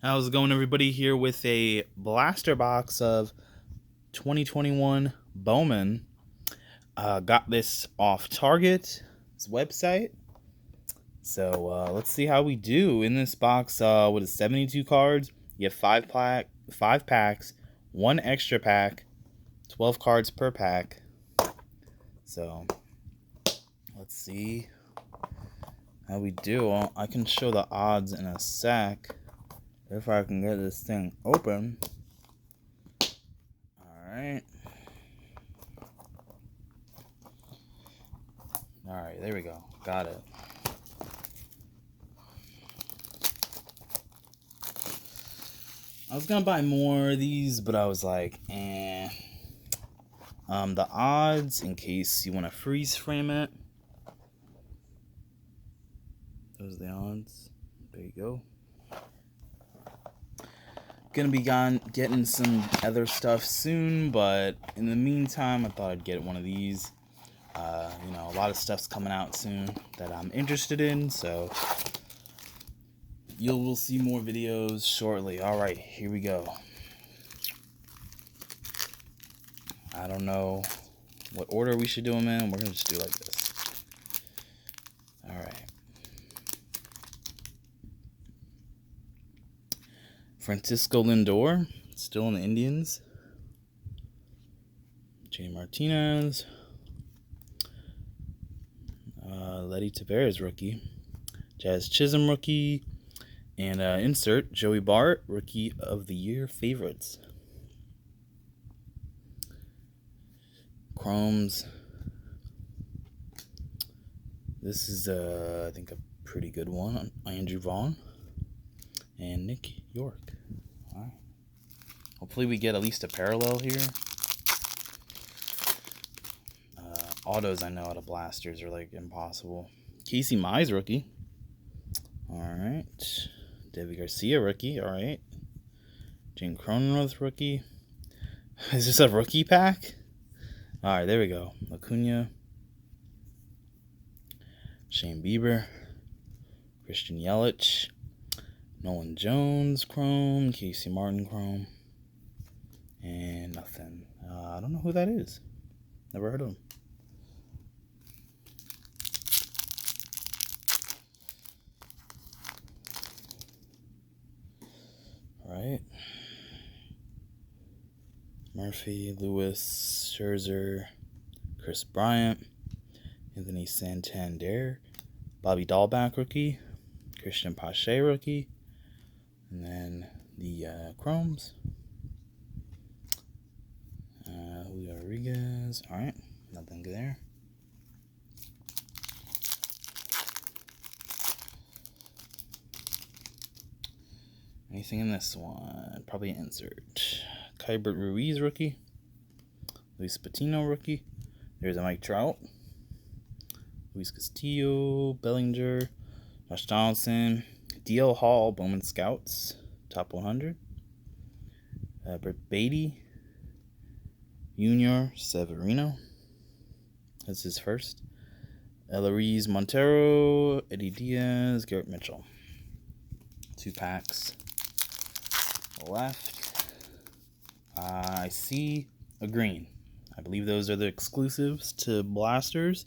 How's it going, everybody? Here with a blaster box of 2021 Bowman. Got this off Target's website. So let's see how we do in this box. With 72 cards, you have five packs, one extra pack, 12 cards per pack. So let's see how we do. I can show the odds in a sec if I can get this thing open. Alright. Alright, there we go. Got it. I was gonna buy more of these, but I was like, eh. The odds, in case you want to freeze frame it. Those are the odds. There you go. Gonna be getting some other stuff soon, but in the meantime, I thought I'd get one of these. A lot of stuff's coming out soon that I'm interested in, so you will see more videos shortly. Alright, here we go. I don't know what order we should do them in. We're gonna just do like this. Alright. Francisco Lindor, still in the Indians. J. Martinez. Letty Tavares, rookie. Jazz Chisholm, rookie. And insert Joey Bart, Rookie of the Year favorites. Chromes. This is, I think, a pretty good one. Andrew Vaughn and Nick York. All right. Hopefully we get at least a parallel here. Autos, I know, out of blasters are like impossible. Casey Mize, rookie. All right. Debbie Garcia, rookie. All right. Jane Cronenworth, rookie. Is this a rookie pack? All right, there we go. Acuna. Shane Bieber. Christian Yelich. Nolan Jones, chrome. Casey Martin, chrome. And nothing. I don't know who that is. Never heard of him. Right. Murphy, Lewis, Scherzer, Chris Bryant, Anthony Santander, Bobby Dahlback, rookie, Christian Pache, rookie, and then the Chromes, Julio Rodriguez. All right, nothing there. Anything in this one? Probably insert. Kybert Ruiz, rookie. Luis Patino, rookie. There's a Mike Trout. Luis Castillo, Bellinger, Josh Donaldson, D.L. Hall, Bowman Scouts, top 100. Brett Beatty, Junior Severino. That's his first. Eloise Montero, Eddie Diaz, Garrett Mitchell. 2 packs left. I see a green. I believe those are the exclusives to blasters.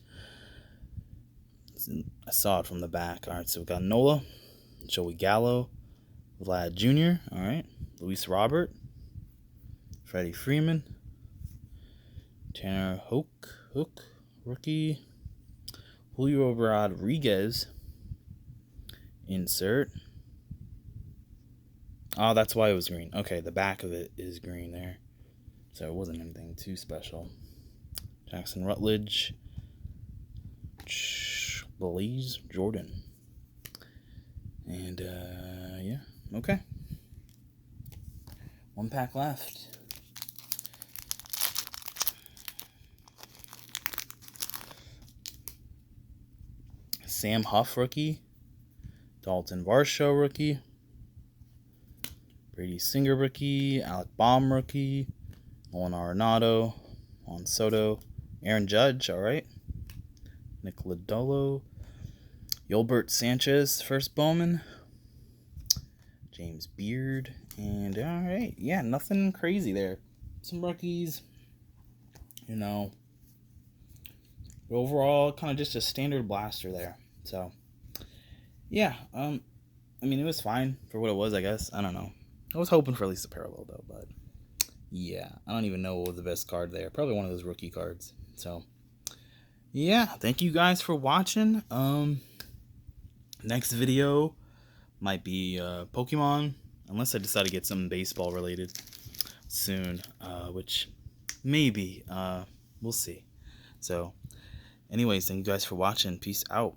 I saw it from the back. All right, so we got Nola, Joey Gallo, Vlad Jr., all right, Luis Robert, Freddie Freeman, Tanner Hook, rookie, Julio Rodriguez, insert. Oh, that's why it was green. Okay, the back of it is green there. So it wasn't anything too special. Jackson Rutledge. Belize Jordan. And, yeah. Okay. 1 pack left. Sam Huff, rookie. Dalton Varsho, rookie. Brady Singer, rookie. Alec Baum, rookie. Nolan Arenado. Juan Soto. Aaron Judge, all right. Nick Lodolo. Yolbert Sanchez, first Bowman. James Beard. And alright, yeah, nothing crazy there. Some rookies, you know. But overall, kind of just a standard blaster there. So yeah, I mean, it was fine for what it was, I guess. I don't know. I was hoping for at least a parallel though, but yeah, I don't even know what was the best card there. Probably one of those rookie cards. So yeah, thank you guys for watching. Next video might be Pokemon, unless I decide to get something baseball related soon, which maybe we'll see. So anyways, thank you guys for watching. Peace out.